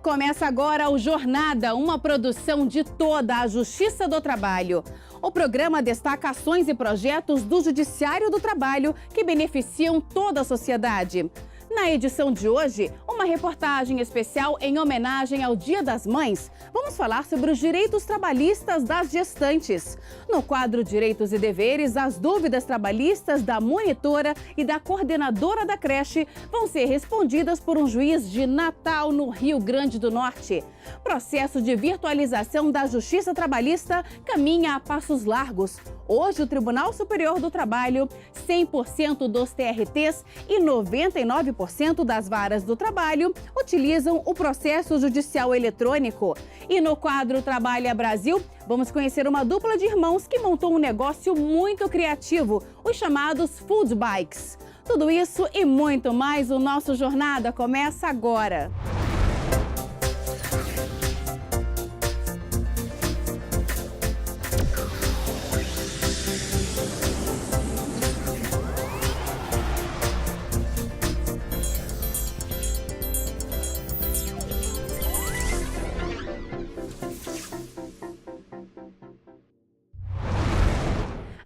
Começa agora o Jornada, uma produção de toda a Justiça do Trabalho. O programa destaca ações e projetos do Judiciário do Trabalho que beneficiam toda a sociedade. Na edição de hoje, uma reportagem especial em homenagem ao Dia das Mães. Vamos falar sobre os direitos trabalhistas das gestantes. No quadro Direitos e Deveres, as dúvidas trabalhistas da monitora e da coordenadora da creche vão ser respondidas por um juiz de Natal, no Rio Grande do Norte. Processo de virtualização da Justiça Trabalhista caminha a passos largos. Hoje, o Tribunal Superior do Trabalho, 100% dos TRTs e 99% das varas do trabalho utilizam o processo judicial eletrônico. E no quadro Trabalha Brasil, vamos conhecer uma dupla de irmãos que montou um negócio muito criativo, os chamados Food Bikes. Tudo isso e muito mais, o nosso Jornada começa agora.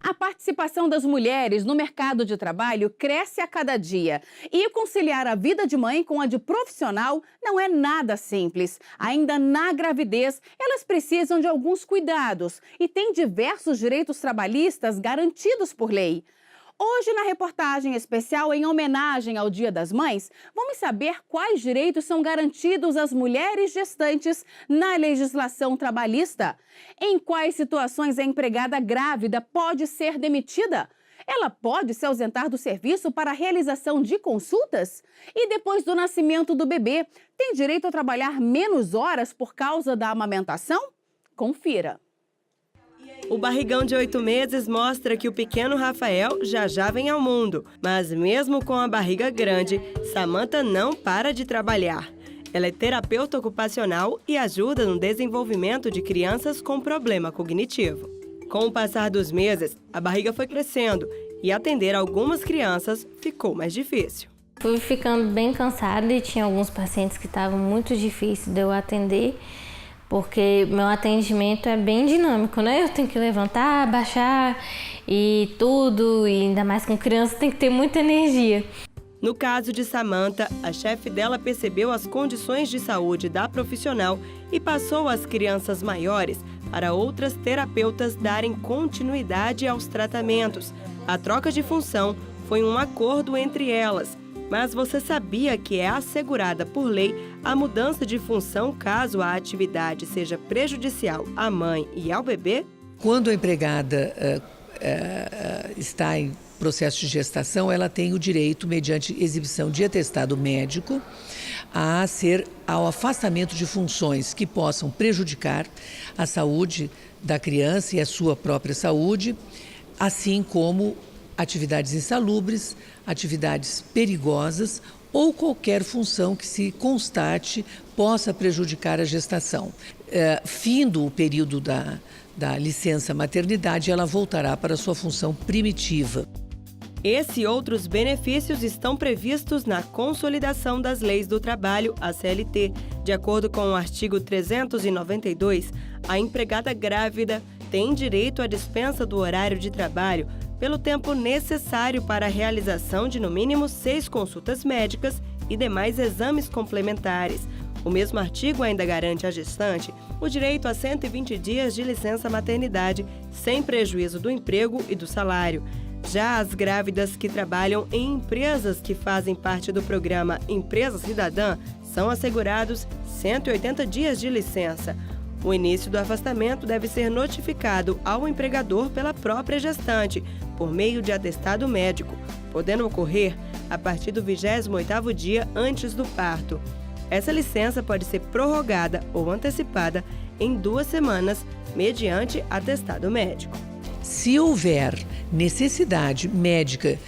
A participação das mulheres no mercado de trabalho cresce a cada dia. E conciliar a vida de mãe com a de profissional não é nada simples. Ainda na gravidez, elas precisam de alguns cuidados e têm diversos direitos trabalhistas garantidos por lei. Hoje, na reportagem especial em homenagem ao Dia das Mães, vamos saber quais direitos são garantidos às mulheres gestantes na legislação trabalhista. Em quais situações a empregada grávida pode ser demitida? Ela pode se ausentar do serviço para a realização de consultas? E depois do nascimento do bebê, tem direito a trabalhar menos horas por causa da amamentação? Confira. O barrigão de 8 meses mostra que o pequeno Rafael já vem ao mundo. Mas mesmo com a barriga grande, Samantha não para de trabalhar. Ela é terapeuta ocupacional e ajuda no desenvolvimento de crianças com problema cognitivo. Com o passar dos meses, a barriga foi crescendo e atender algumas crianças ficou mais difícil. Fui ficando bem cansada e tinha alguns pacientes que estavam muito difíceis de eu atender, porque meu atendimento é bem dinâmico, né? Eu tenho que levantar, baixar e tudo, e ainda mais com criança tem que ter muita energia. No caso de Samantha, a chefe dela percebeu as condições de saúde da profissional e passou as crianças maiores para outras terapeutas darem continuidade aos tratamentos. A troca de função foi um acordo entre elas. Mas você sabia que é assegurada por lei a mudança de função caso a atividade seja prejudicial à mãe e ao bebê? Quando a empregada está em processo de gestação, ela tem o direito, mediante exibição de atestado médico, ao afastamento de funções que possam prejudicar a saúde da criança e a sua própria saúde, assim como atividades insalubres, atividades perigosas ou qualquer função que se constate possa prejudicar a gestação. Findo o período da licença maternidade, ela voltará para sua função primitiva. Esse e outros benefícios estão previstos na Consolidação das Leis do Trabalho, a CLT. De acordo com o artigo 392, a empregada grávida tem direito à dispensa do horário de trabalho pelo tempo necessário para a realização de no mínimo 6 consultas médicas e demais exames complementares. O mesmo artigo ainda garante à gestante o direito a 120 dias de licença maternidade, sem prejuízo do emprego e do salário. Já as grávidas que trabalham em empresas que fazem parte do programa Empresa Cidadã são assegurados 180 dias de licença. O início do afastamento deve ser notificado ao empregador pela própria gestante, por meio de atestado médico, podendo ocorrer a partir do 28º dia antes do parto. Essa licença pode ser prorrogada ou antecipada em 2 semanas, mediante atestado médico. Se houver necessidade médica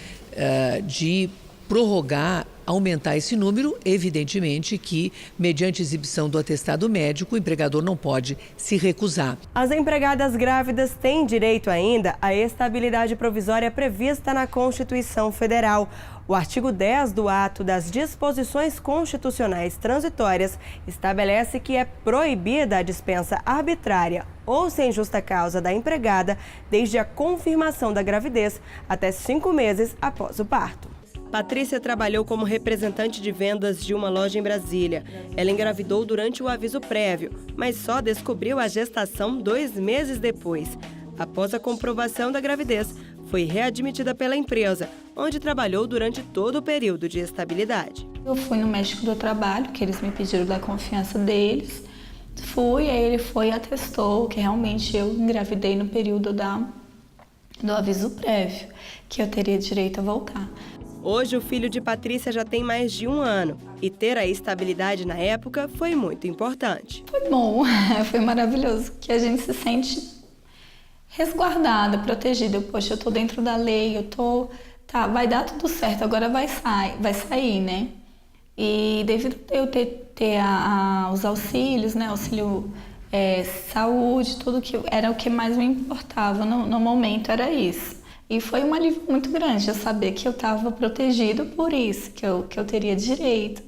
de prorrogar aumentar esse número, evidentemente que, mediante exibição do atestado médico, o empregador não pode se recusar. As empregadas grávidas têm direito ainda à estabilidade provisória prevista na Constituição Federal. O artigo 10 do ato das disposições constitucionais transitórias estabelece que é proibida a dispensa arbitrária ou sem justa causa da empregada desde a confirmação da gravidez até 5 meses após o parto. Patrícia trabalhou como representante de vendas de uma loja em Brasília. Ela engravidou durante o aviso prévio, mas só descobriu a gestação 2 meses depois. Após a comprovação da gravidez, foi readmitida pela empresa, onde trabalhou durante todo o período de estabilidade. Eu fui no médico do trabalho, que eles me pediram da confiança deles. Fui, aí ele foi e atestou que realmente eu engravidei no período do aviso prévio, que eu teria direito a voltar. Hoje, o filho de Patrícia já tem mais de 1 ano e ter a estabilidade na época foi muito importante. Foi bom, foi maravilhoso, que a gente se sente resguardada, protegida. Poxa, eu tô dentro da lei, tá, vai dar tudo certo, agora vai sair, né? E devido a eu ter os auxílios, né, auxílio saúde, tudo que era o que mais me importava no momento, era isso. E foi um alívio muito grande eu saber que eu estava protegido por isso, que eu teria direito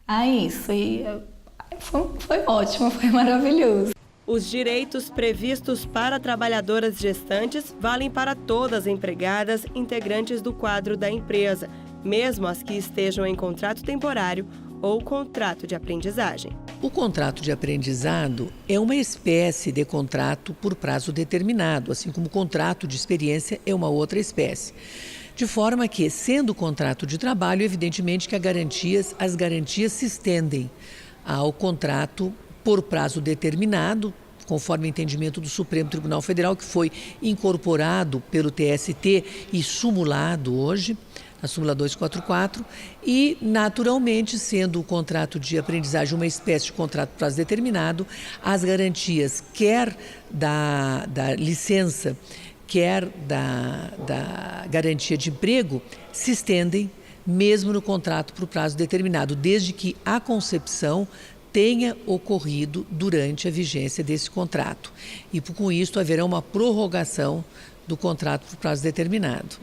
a isso. E foi ótimo, foi maravilhoso. Os direitos previstos para trabalhadoras gestantes valem para todas as empregadas integrantes do quadro da empresa, mesmo as que estejam em contrato temporário ou contrato de aprendizagem. O contrato de aprendizado é uma espécie de contrato por prazo determinado, assim como o contrato de experiência é uma outra espécie. De forma que, sendo contrato de trabalho, evidentemente que as garantias se estendem ao contrato por prazo determinado, conforme o entendimento do Supremo Tribunal Federal, que foi incorporado pelo TST e sumulado hoje, a súmula 244, e, naturalmente, sendo o contrato de aprendizagem uma espécie de contrato por prazo determinado, as garantias, quer da licença, quer da garantia de emprego, se estendem mesmo no contrato por prazo determinado, desde que a concepção tenha ocorrido durante a vigência desse contrato. E, com isso, haverá uma prorrogação do contrato por prazo determinado.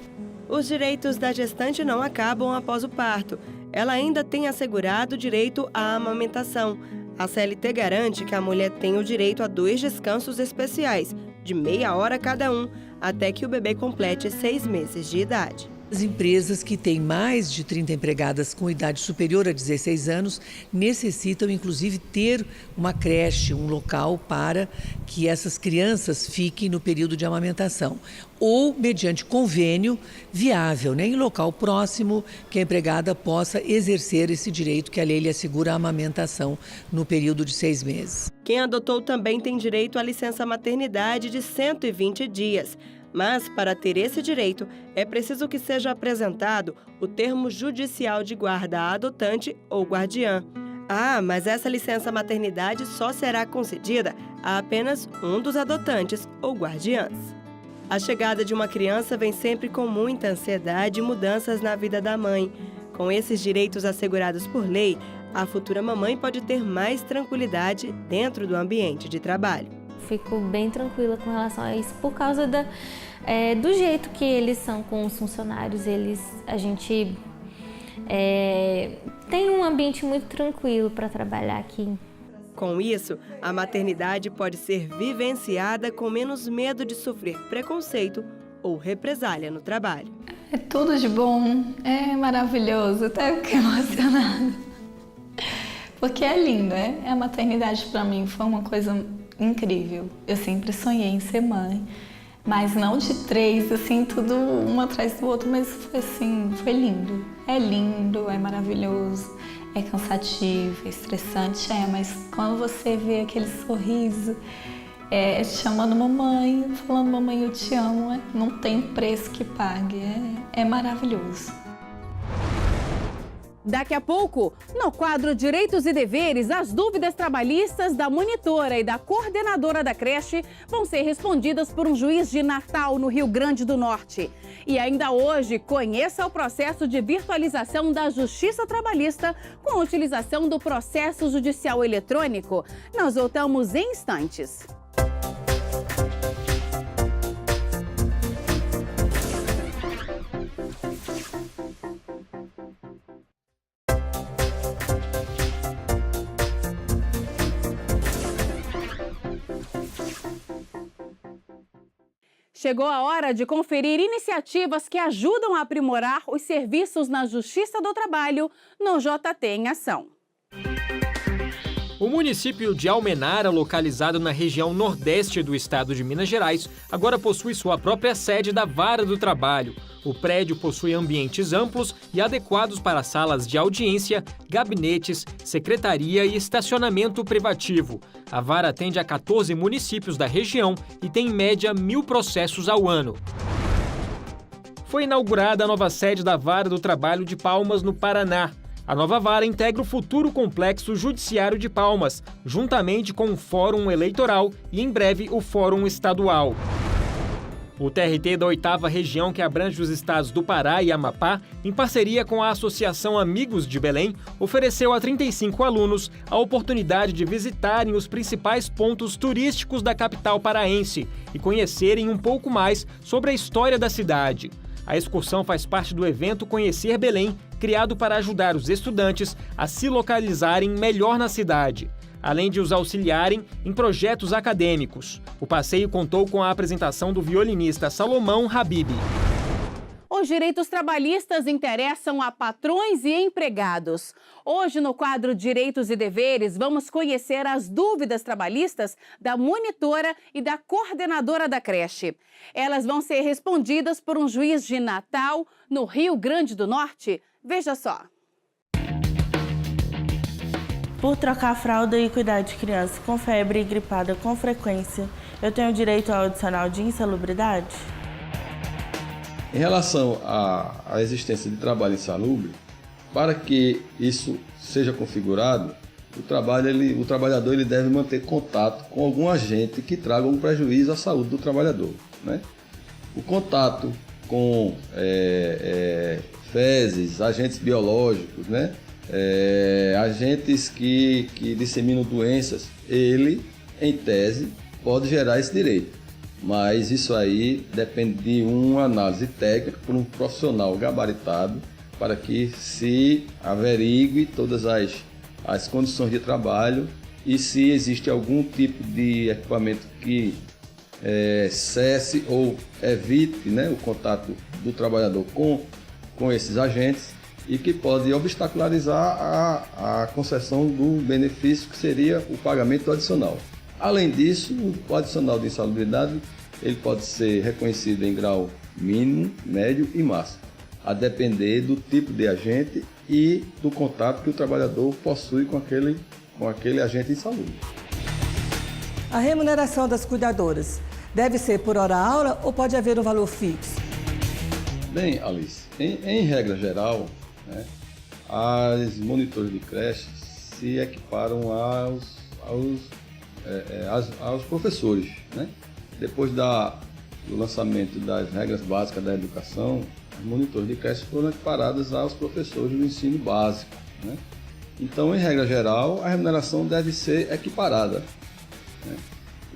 Os direitos da gestante não acabam após o parto. Ela ainda tem assegurado o direito à amamentação. A CLT garante que a mulher tem o direito a 2 descansos especiais, de meia hora cada um, até que o bebê complete 6 meses de idade. As empresas que têm mais de 30 empregadas com idade superior a 16 anos necessitam, inclusive, ter uma creche, um local para que essas crianças fiquem no período de amamentação. Ou, mediante convênio viável, né, em local próximo, que a empregada possa exercer esse direito que a lei lhe assegura a amamentação no período de 6 meses. Quem adotou também tem direito à licença maternidade de 120 dias. Mas, para ter esse direito, é preciso que seja apresentado o termo judicial de guarda à adotante ou guardiã. Mas essa licença maternidade só será concedida a apenas um dos adotantes ou guardiãs. A chegada de uma criança vem sempre com muita ansiedade e mudanças na vida da mãe. Com esses direitos assegurados por lei, a futura mamãe pode ter mais tranquilidade dentro do ambiente de trabalho. Fico bem tranquila com relação a isso, por causa do jeito que eles são com os funcionários. A gente tem um ambiente muito tranquilo para trabalhar aqui. Com isso, a maternidade pode ser vivenciada com menos medo de sofrer preconceito ou represália no trabalho. É tudo de bom, é maravilhoso, até fiquei emocionada. Porque é lindo, A maternidade para mim foi uma coisa incrível. Eu sempre sonhei em ser mãe, mas não de 3, assim, tudo um atrás do outro, mas foi assim, foi lindo. É lindo, é maravilhoso, é cansativo, é estressante, mas quando você vê aquele sorriso, te chamando mamãe, falando mamãe eu te amo, não tem preço que pague, é maravilhoso. Daqui a pouco, no quadro Direitos e Deveres, as dúvidas trabalhistas da monitora e da coordenadora da creche vão ser respondidas por um juiz de Natal, no Rio Grande do Norte. E ainda hoje, conheça o processo de virtualização da Justiça Trabalhista com a utilização do processo judicial eletrônico. Nós voltamos em instantes. Chegou a hora de conferir iniciativas que ajudam a aprimorar os serviços na Justiça do Trabalho no JT em Ação. O município de Almenara, localizado na região nordeste do estado de Minas Gerais, agora possui sua própria sede da Vara do Trabalho. O prédio possui ambientes amplos e adequados para salas de audiência, gabinetes, secretaria e estacionamento privativo. A Vara atende a 14 municípios da região e tem em média 1.000 processos ao ano. Foi inaugurada a nova sede da Vara do Trabalho de Palmas, no Paraná. A nova vara integra o futuro complexo judiciário de Palmas, juntamente com o Fórum Eleitoral e, em breve, o Fórum Estadual. O TRT da 8ª Região, que abrange os estados do Pará e Amapá, em parceria com a Associação Amigos de Belém, ofereceu a 35 alunos a oportunidade de visitarem os principais pontos turísticos da capital paraense e conhecerem um pouco mais sobre a história da cidade. A excursão faz parte do evento Conhecer Belém, criado para ajudar os estudantes a se localizarem melhor na cidade, além de os auxiliarem em projetos acadêmicos. O passeio contou com a apresentação do violinista Salomão Habib. Os direitos trabalhistas interessam a patrões e empregados. Hoje, no quadro Direitos e Deveres, vamos conhecer as dúvidas trabalhistas da monitora e da coordenadora da creche. Elas vão ser respondidas por um juiz de Natal, no Rio Grande do Norte. Veja só. Por trocar fralda e cuidar de criança com febre e gripada com frequência, eu tenho direito ao adicional de insalubridade? Em relação à existência de trabalho insalubre, para que isso seja configurado, o trabalhador ele deve manter contato com algum agente que traga um prejuízo à saúde do trabalhador, né? O contato com fezes, agentes biológicos, né? Agentes que disseminam doenças, ele, em tese, pode gerar esse direito. Mas isso aí depende de uma análise técnica por um profissional gabaritado para que se averigue todas as condições de trabalho e se existe algum tipo de equipamento que cesse ou evite, né, o contato do trabalhador com esses agentes e que pode obstacularizar a concessão do benefício que seria o pagamento adicional. Além disso, o adicional de insalubridade ele pode ser reconhecido em grau mínimo, médio e máximo, a depender do tipo de agente e do contato que o trabalhador possui com aquele agente insalubre. A remuneração das cuidadoras deve ser por hora-aula ou pode haver um valor fixo? Bem, Alice, em regra geral, né, as monitores de creche se equiparam aos professores, né? Depois do lançamento das regras básicas da educação, os monitores de creche foram equiparados aos professores do ensino básico, né? Então, em regra geral, a remuneração deve ser equiparada, né?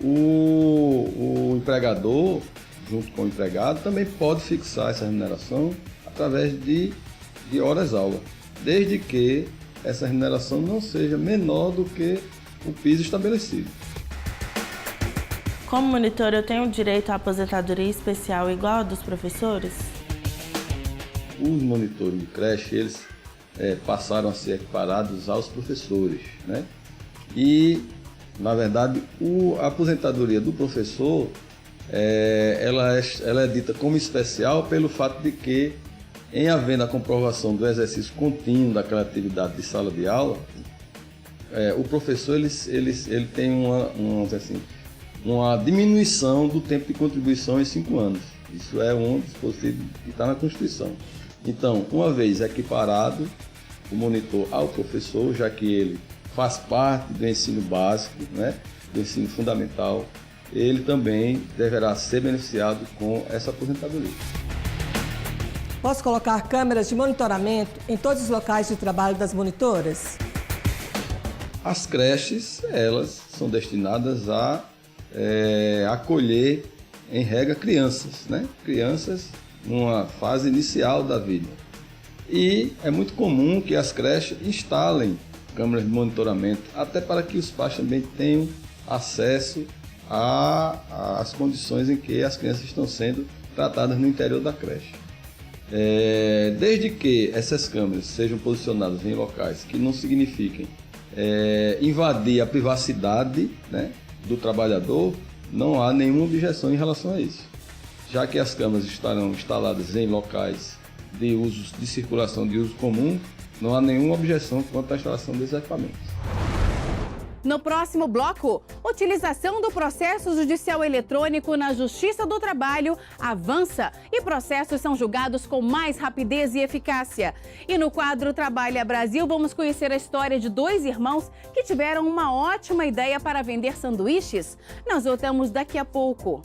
O empregador, junto com o empregado, também pode fixar essa remuneração através de horas-aula, desde que essa remuneração não seja menor do que o piso estabelecido. Como monitor, eu tenho direito à aposentadoria especial igual a dos professores? Os monitores de creche, eles passaram a ser equiparados aos professores, né? E, na verdade, a aposentadoria do professor, ela é dita como especial pelo fato de que, em havendo a comprovação do exercício contínuo daquela atividade de sala de aula, o professor ele tem uma diminuição do tempo de contribuição em 5 anos. Isso é um dispositivo que está na Constituição. Então, uma vez equiparado, o monitor ao professor, já que ele faz parte do ensino básico, né, do ensino fundamental, ele também deverá ser beneficiado com essa aposentadoria. Posso colocar câmeras de monitoramento em todos os locais de trabalho das monitoras? As creches, elas são destinadas a acolher, em regra, crianças, né? Crianças numa fase inicial da vida. E é muito comum que as creches instalem câmeras de monitoramento, até para que os pais também tenham acesso às condições em que as crianças estão sendo tratadas no interior da creche. Desde que essas câmeras sejam posicionadas em locais que não signifiquem invadir a privacidade, né, do trabalhador, não há nenhuma objeção em relação a isso. Já que as câmeras estarão instaladas em locais de circulação de uso comum, não há nenhuma objeção quanto à instalação desses equipamentos. No próximo bloco, utilização do processo judicial eletrônico na Justiça do Trabalho avança e processos são julgados com mais rapidez e eficácia. E no quadro Trabalha Brasil, vamos conhecer a história de 2 irmãos que tiveram uma ótima ideia para vender sanduíches. Nós voltamos daqui a pouco.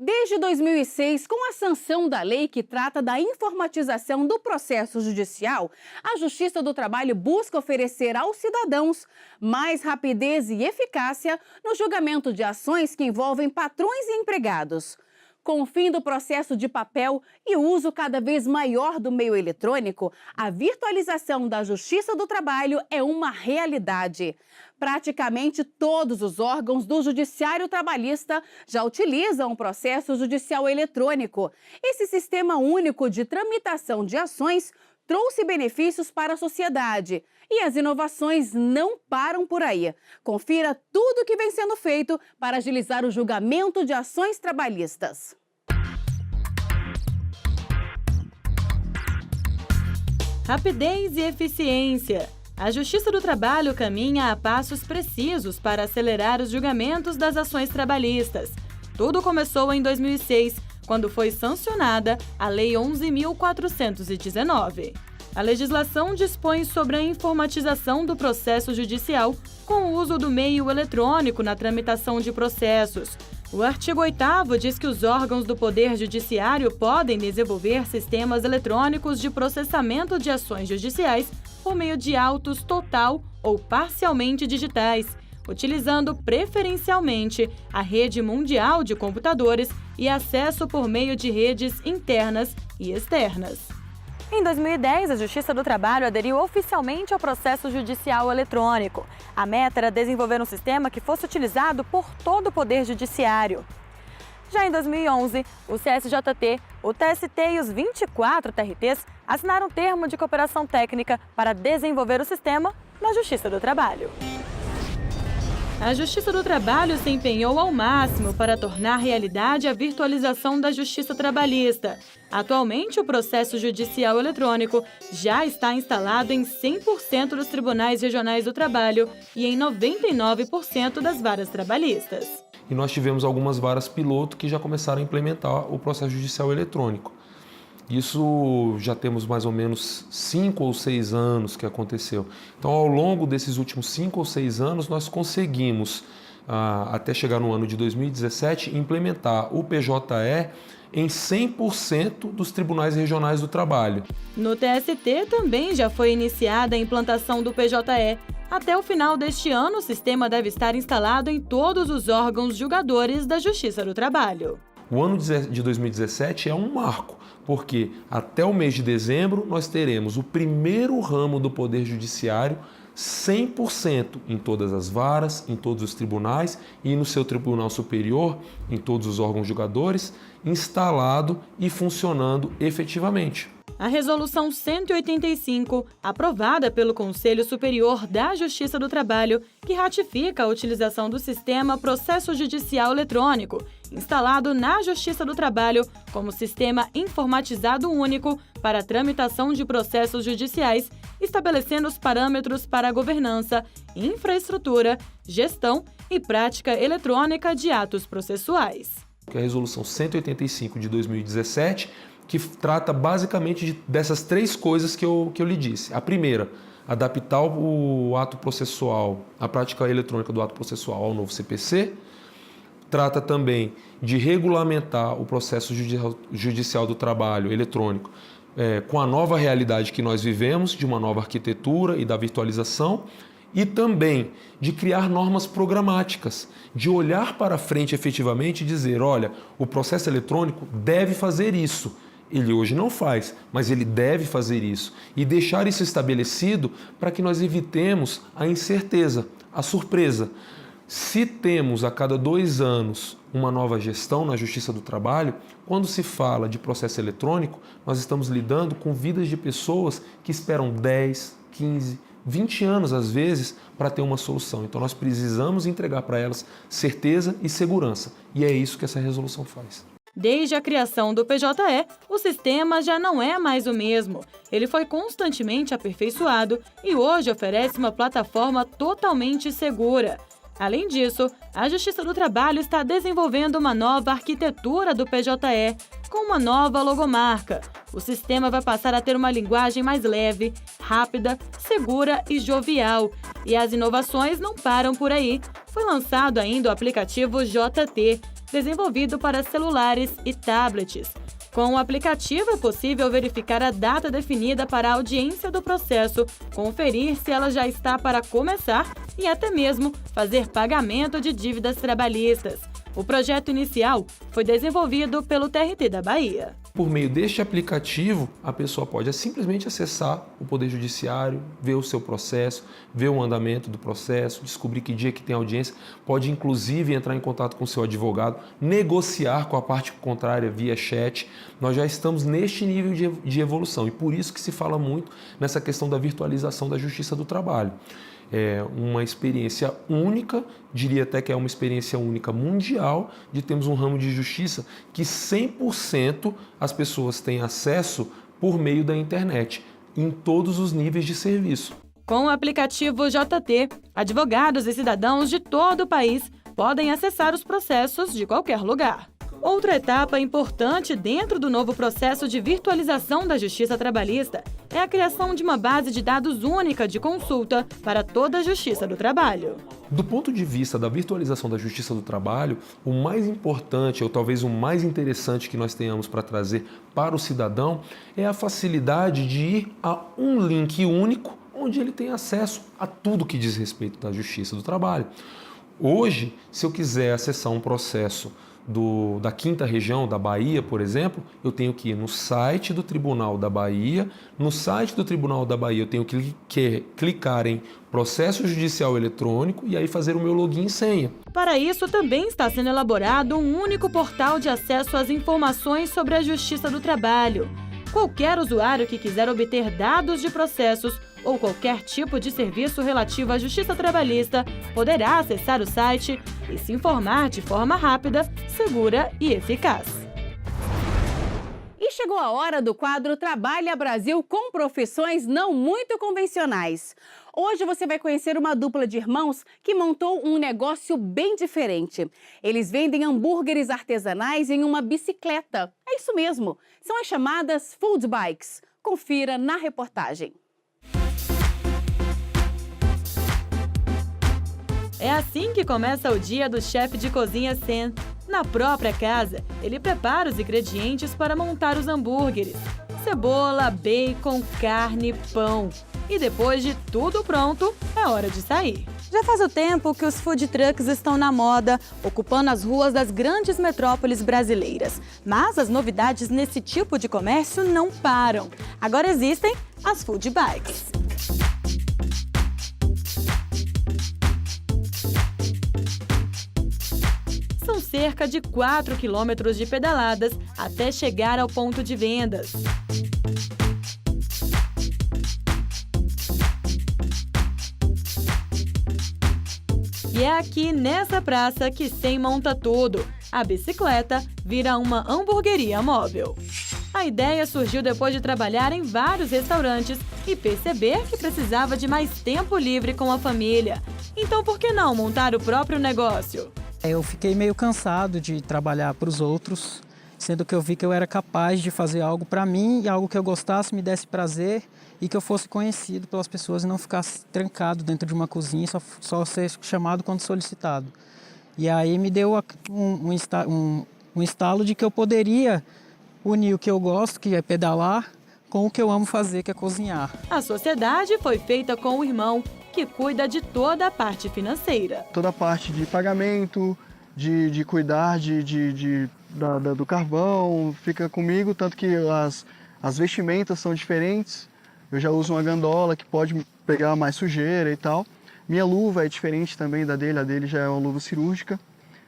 Desde 2006, com a sanção da lei que trata da informatização do processo judicial, a Justiça do Trabalho busca oferecer aos cidadãos mais rapidez e eficácia no julgamento de ações que envolvem patrões e empregados. Com o fim do processo de papel e o uso cada vez maior do meio eletrônico, a virtualização da Justiça do Trabalho é uma realidade. Praticamente todos os órgãos do Judiciário Trabalhista já utilizam o processo judicial eletrônico. Esse sistema único de tramitação de ações trouxe benefícios para a sociedade. E as inovações não param por aí. Confira tudo o que vem sendo feito para agilizar o julgamento de ações trabalhistas. Rapidez e eficiência. A Justiça do Trabalho caminha a passos precisos para acelerar os julgamentos das ações trabalhistas. Tudo começou em 2006, quando foi sancionada a Lei 11.419. A legislação dispõe sobre a informatização do processo judicial com o uso do meio eletrônico na tramitação de processos. O artigo 8º diz que os órgãos do Poder Judiciário podem desenvolver sistemas eletrônicos de processamento de ações judiciais por meio de autos total ou parcialmente digitais, utilizando preferencialmente a rede mundial de computadores e acesso por meio de redes internas e externas. Em 2010, a Justiça do Trabalho aderiu oficialmente ao processo judicial eletrônico. A meta era desenvolver um sistema que fosse utilizado por todo o Poder Judiciário. Já em 2011, o CSJT, o TST e os 24 TRTs assinaram um termo de cooperação técnica para desenvolver o sistema na Justiça do Trabalho. A Justiça do Trabalho se empenhou ao máximo para tornar realidade a virtualização da Justiça Trabalhista. Atualmente, o processo judicial eletrônico já está instalado em 100% dos tribunais regionais do trabalho e em 99% das varas trabalhistas. E nós tivemos algumas varas piloto que já começaram a implementar o processo judicial eletrônico. Isso já temos mais ou menos 5 ou 6 anos que aconteceu. Então, ao longo desses últimos 5 ou 6 anos, nós conseguimos, até chegar no ano de 2017, implementar o PJE em 100% dos tribunais regionais do trabalho. No TST também já foi iniciada a implantação do PJE. Até o final deste ano, o sistema deve estar instalado em todos os órgãos julgadores da Justiça do Trabalho. O ano de 2017 é um marco, porque até o mês de dezembro nós teremos o primeiro ramo do Poder Judiciário 100% em todas as varas, em todos os tribunais e no seu Tribunal Superior, em todos os órgãos julgadores, instalado e funcionando efetivamente. A Resolução 185, aprovada pelo Conselho Superior da Justiça do Trabalho, que ratifica a utilização do sistema Processo Judicial Eletrônico, instalado na Justiça do Trabalho como sistema informatizado único para a tramitação de processos judiciais, estabelecendo os parâmetros para a governança, infraestrutura, gestão e prática eletrônica de atos processuais. A Resolução 185 de 2017, que trata basicamente dessas três coisas que eu lhe disse. A primeira, adaptar o ato processual, a prática eletrônica do ato processual ao novo CPC. Trata também de regulamentar o processo judicial do trabalho eletrônico com a nova realidade que nós vivemos, de uma nova arquitetura e da virtualização, e também de criar normas programáticas, de olhar para frente efetivamente e dizer, olha, o processo eletrônico deve fazer isso. Ele hoje não faz, mas ele deve fazer isso. E deixar isso estabelecido para que nós evitemos a incerteza, a surpresa. Se temos a cada 2 anos uma nova gestão na Justiça do Trabalho, quando se fala de processo eletrônico, nós estamos lidando com vidas de pessoas que esperam 10, 15, 20 anos, às vezes, para ter uma solução. Então, nós precisamos entregar para elas certeza e segurança. E é isso que essa resolução faz. Desde a criação do PJE, o sistema já não é mais o mesmo. Ele foi constantemente aperfeiçoado e hoje oferece uma plataforma totalmente segura. Além disso, a Justiça do Trabalho está desenvolvendo uma nova arquitetura do PJE, com uma nova logomarca. O sistema vai passar a ter uma linguagem mais leve, rápida, segura e jovial. E as inovações não param por aí. Foi lançado ainda o aplicativo JT, desenvolvido para celulares e tablets. Com o aplicativo é possível verificar a data definida para a audiência do processo, conferir se ela já está para começar e até mesmo fazer pagamento de dívidas trabalhistas. O projeto inicial foi desenvolvido pelo TRT da Bahia. Por meio deste aplicativo, a pessoa pode simplesmente acessar o Poder Judiciário, ver o seu processo, ver o andamento do processo, descobrir que dia que tem audiência, pode inclusive entrar em contato com o seu advogado, negociar com a parte contrária via chat. Nós já estamos neste nível de evolução e por isso que se fala muito nessa questão da virtualização da Justiça do Trabalho. É uma experiência única, diria até que é uma experiência única mundial, de termos um ramo de justiça que 100% as pessoas têm acesso por meio da internet, em todos os níveis de serviço. Com o aplicativo JT, advogados e cidadãos de todo o país podem acessar os processos de qualquer lugar. Outra etapa importante dentro do novo processo de virtualização da Justiça Trabalhista é a criação de uma base de dados única de consulta para toda a Justiça do Trabalho. Do ponto de vista da virtualização da Justiça do Trabalho, o mais importante, ou talvez o mais interessante que nós tenhamos para trazer para o cidadão, é a facilidade de ir a um link único, onde ele tem acesso a tudo que diz respeito da Justiça do Trabalho. Hoje, se eu quiser acessar um processo da 5ª região da Bahia, por exemplo, eu tenho que ir no site do Tribunal da Bahia. No site do Tribunal da Bahia eu tenho que clicar em Processo Judicial Eletrônico e aí fazer o meu login e senha. Para isso, também está sendo elaborado um único portal de acesso às informações sobre a Justiça do Trabalho. Qualquer usuário que quiser obter dados de processos ou qualquer tipo de serviço relativo à Justiça Trabalhista poderá acessar o site e se informar de forma rápida, segura e eficaz. E chegou a hora do quadro Trabalha Brasil com profissões não muito convencionais. Hoje você vai conhecer uma dupla de irmãos que montou um negócio bem diferente. Eles vendem hambúrgueres artesanais em uma bicicleta. É isso mesmo, são as chamadas food bikes. Confira na reportagem. É assim que começa o dia do chefe de cozinha Sam. Na própria casa, ele prepara os ingredientes para montar os hambúrgueres. Cebola, bacon, carne, pão. E depois de tudo pronto, é hora de sair. Já faz o tempo que os food trucks estão na moda, ocupando as ruas das grandes metrópoles brasileiras. Mas as novidades nesse tipo de comércio não param. Agora existem as food bikes. São cerca de 4 quilômetros de pedaladas até chegar ao ponto de vendas. E é aqui nessa praça que Sem monta tudo. A bicicleta vira uma hamburgueria móvel. A ideia surgiu depois de trabalhar em vários restaurantes e perceber que precisava de mais tempo livre com a família. Então, por que não montar o próprio negócio? Eu fiquei meio cansado de trabalhar para os outros, sendo que eu vi que eu era capaz de fazer algo para mim e algo que eu gostasse, me desse prazer e que eu fosse conhecido pelas pessoas e não ficasse trancado dentro de uma cozinha e só ser chamado quando solicitado. E aí me deu um estalo de que eu poderia unir o que eu gosto, que é pedalar, com o que eu amo fazer, que é cozinhar. A sociedade foi feita com o irmão, que cuida de toda a parte financeira. Toda a parte de pagamento, de cuidar do carvão, fica comigo, tanto que as vestimentas são diferentes. Eu já uso uma gandola que pode pegar mais sujeira e tal. Minha luva é diferente também da dele, a dele já é uma luva cirúrgica.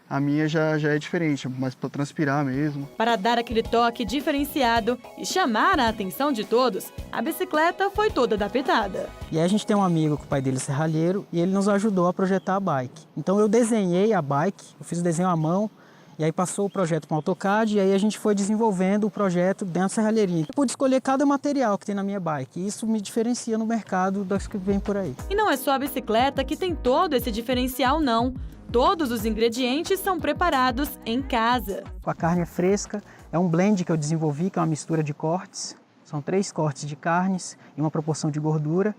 A minha já é diferente, mas para transpirar mesmo. Para dar aquele toque diferenciado e chamar a atenção de todos, a bicicleta foi toda adaptada. E aí a gente tem um amigo que o pai dele é serralheiro e ele nos ajudou a projetar a bike. Então eu desenhei a bike, eu fiz o desenho à mão, e aí passou o projeto para o AutoCAD e aí a gente foi desenvolvendo o projeto dentro da serralheria. Eu pude escolher cada material que tem na minha bike e isso me diferencia no mercado das que vem por aí. E não é só a bicicleta que tem todo esse diferencial, não. Todos os ingredientes são preparados em casa. A carne é fresca, é um blend que eu desenvolvi, que é uma mistura de cortes. São 3 cortes de carnes e uma proporção de gordura.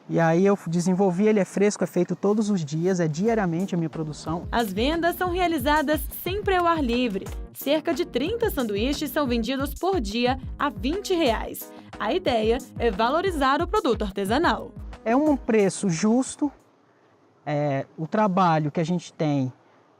E aí eu desenvolvi, ele é fresco, é feito todos os dias, é diariamente a minha produção. As vendas são realizadas sempre ao ar livre. Cerca de 30 sanduíches são vendidos por dia a R$20. A ideia é valorizar o produto artesanal. É um preço justo. O trabalho que a gente tem,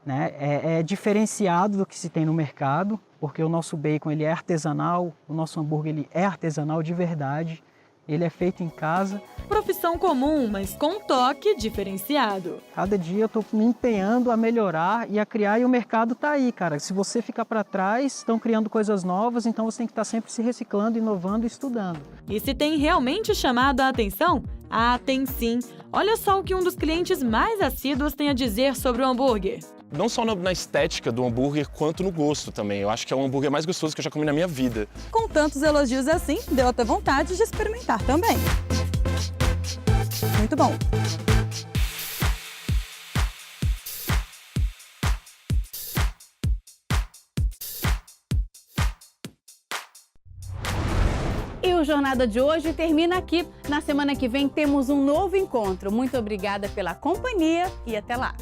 né, é diferenciado do que se tem no mercado, porque o nosso bacon ele é artesanal, o nosso hambúrguer ele é artesanal de verdade, ele é feito em casa. Profissão comum, mas com um toque diferenciado. Cada dia eu estou me empenhando a melhorar e a criar, e o mercado está aí, cara. Se você ficar para trás, estão criando coisas novas, então você tem que estar sempre se reciclando, inovando e estudando. E se tem realmente chamado a atenção? Ah, tem sim. Olha só o que um dos clientes mais assíduos tem a dizer sobre o hambúrguer. Não só na estética do hambúrguer, quanto no gosto também. Eu acho que é o hambúrguer mais gostoso que eu já comi na minha vida. Com tantos elogios assim, deu até vontade de experimentar também. Muito bom. E o Jornada de hoje termina aqui. Na semana que vem temos um novo encontro. Muito obrigada pela companhia e até lá.